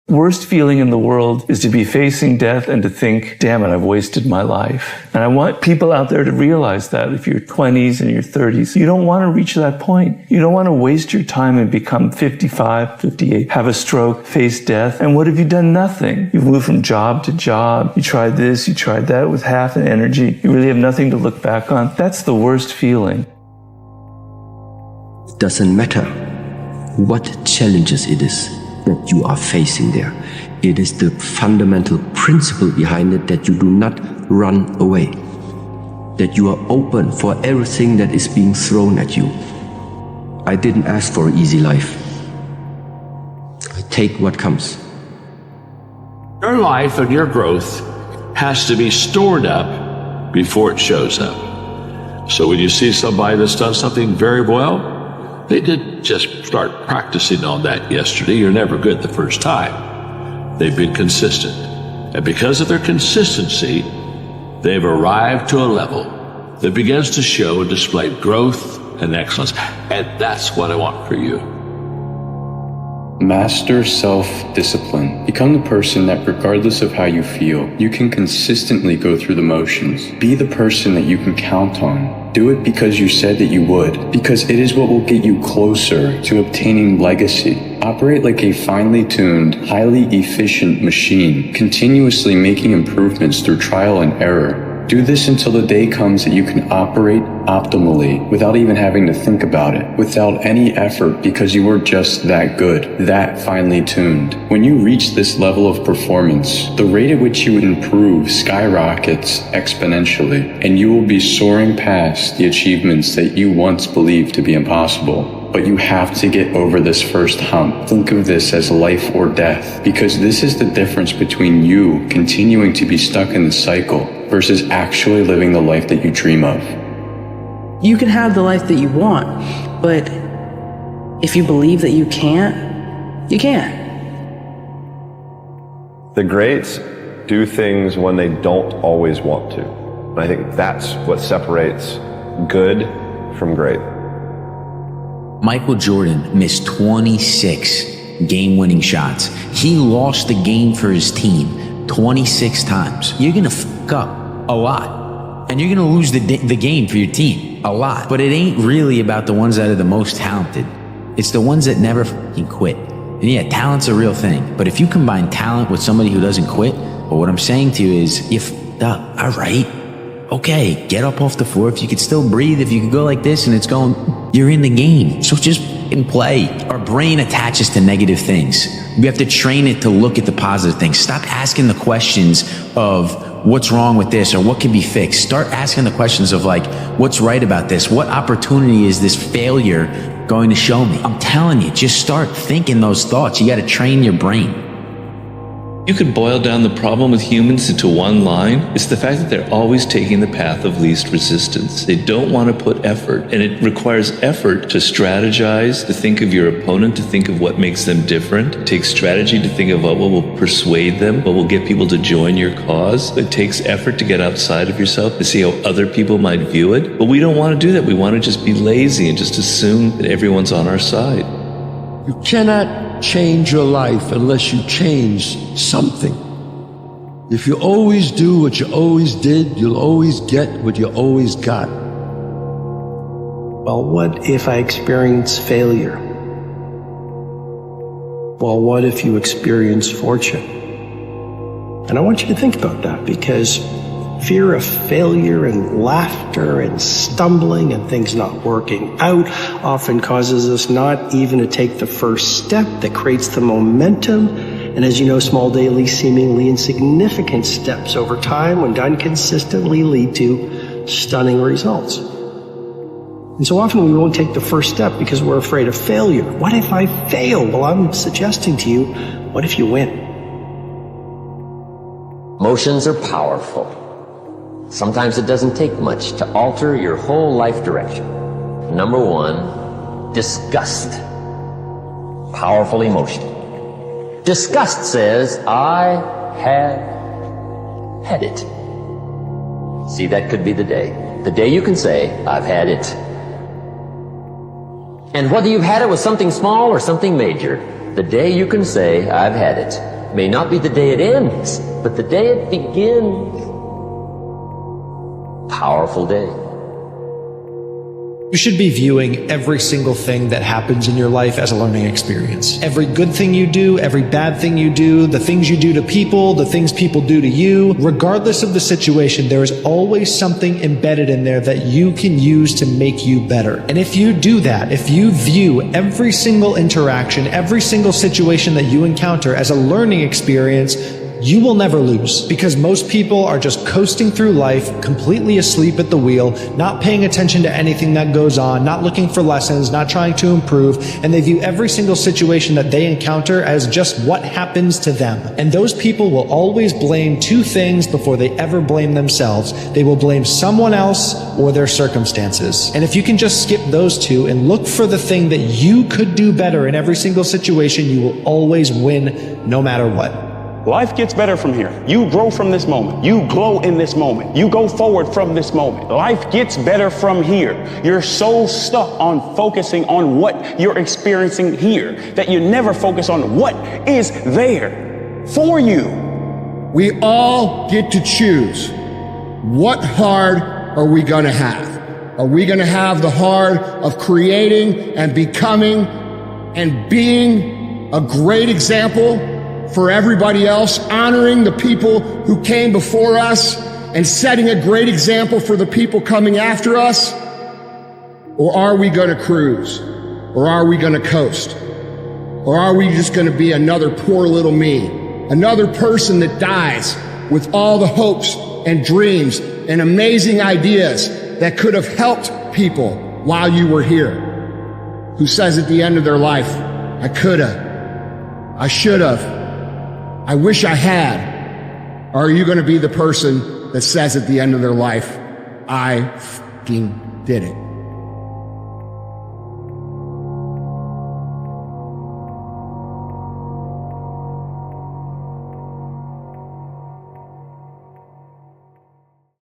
Worst feeling in the world is to be facing death and to think, damn it, I've wasted my life. And I want people out there to realize that if you're 20s and your 30s, you don't want to reach that point. You don't want to waste your time and become 55, 58, have a stroke, face death. And what have you done? Nothing. You've moved from job to job. You tried this, you tried that with half an energy. You really have nothing to look back on. That's the worst feeling. It doesn't matter what challenges it is that you are facing there. It is the fundamental principle behind it that you do not run away, that you are open for everything that is being thrown at you. I didn't ask for an easy life. I take what comes. Your life and your growth has to be stored up before it shows up. So when you see somebody that's done something very well, they didn't just start practicing on that yesterday. You're never good the first time. They've been consistent. And because of their consistency, they've arrived to a level that begins to show and display growth and excellence. And that's what I want for you. Master self-discipline. Become the person that regardless of how you feel, you can consistently go through the motions. Be the person that you can count on. Do it because you said that you would, because it is what will get you closer to obtaining legacy. Operate like a finely tuned, highly efficient machine, continuously making improvements through trial and error. Do this until the day comes that you can operate optimally without even having to think about it, without any effort, because you were just that good, that finely tuned. When you reach this level of performance, the rate at which you improve skyrockets exponentially, and you will be soaring past the achievements that you once believed to be impossible. But you have to get over this first hump. Think of this as life or death, because this is the difference between you continuing to be stuck in the cycle versus actually living the life that you dream of. You can have the life that you want, but if you believe that you can't, you can't. The greats do things when they don't always want to. And I think that's what separates good from great. Michael Jordan missed 26 game-winning shots. He lost the game for his team 26 times. You're gonna fuck up a lot, and you're gonna lose the game for your team a lot. But it ain't really about the ones that are the most talented. It's the ones that never fucking quit. And yeah, talent's a real thing, but if you combine talent with somebody who doesn't quit, well, what I'm saying to you is, you fucked up. All right, okay, get up off the floor. If you could still breathe, if you could go like this and it's going, you're in the game. So just play. Our brain attaches to negative things. We have to train it to look at the positive things. Stop asking the questions of what's wrong with this or what can be fixed. Start asking the questions of like, what's right about this? What opportunity is this failure going to show me? I'm telling you, just start thinking those thoughts. You got to train your brain. You could boil down the problem with humans into one line. It's the fact that they're always taking the path of least resistance. They don't want to put effort, and it requires effort to strategize, to think of your opponent, to think of what makes them different. It takes strategy to think of what will persuade them, what will get people to join your cause. It takes effort to get outside of yourself, to see how other people might view it. But we don't want to do that. We want to just be lazy and just assume that everyone's on our side. You cannot change your life unless you change something. If you always do what you always did, you'll always get what you always got. Well, what if I experience failure? Well, what if you experience fortune? And I want you to think about that, because fear of failure and laughter and stumbling and things not working out often causes us not even to take the first step that creates the momentum. And as you know, small daily, seemingly insignificant steps over time, when done consistently, lead to stunning results. And so often we won't take the first step because we're afraid of failure. What if I fail? Well, I'm suggesting to you, what if you win? Emotions are powerful. Sometimes it doesn't take much to alter your whole life direction. Number one, disgust. Powerful emotion. Disgust says, I have had it. See, that could be the day. The day you can say, I've had it. And whether you've had it with something small or something major, the day you can say, I've had it, may not be the day it ends, but the day it begins. Powerful day. You should be viewing every single thing that happens in your life as a learning experience. Every good thing you do, every bad thing you do, the things you do to people, the things people do to you, regardless of the situation, there is always something embedded in there that you can use to make you better. And if you do that, if you view every single interaction, every single situation that you encounter as a learning experience, you will never lose, because most people are just coasting through life, completely asleep at the wheel, not paying attention to anything that goes on, not looking for lessons, not trying to improve, and they view every single situation that they encounter as just what happens to them. And those people will always blame two things before they ever blame themselves. They will blame someone else or their circumstances. And if you can just skip those two and look for the thing that you could do better in every single situation, you will always win no matter what. Life gets better from here. You grow from this moment. You glow in this moment. You go forward from this moment. Life gets better from here. You're so stuck on focusing on what you're experiencing here that you never focus on what is there for you. We all get to choose. What hard are we going to have? Are we going to have the hard of creating and becoming and being a great example for everybody else, honoring the people who came before us and setting a great example for the people coming after us? Or are we going to cruise? Or are we going to coast? Or are we just going to be another poor little me? Another person that dies with all the hopes and dreams and amazing ideas that could have helped people while you were here? Who says at the end of their life, I coulda, I should've, I wish I had? Or are you going to be the person that says at the end of their life, I f***ing did it?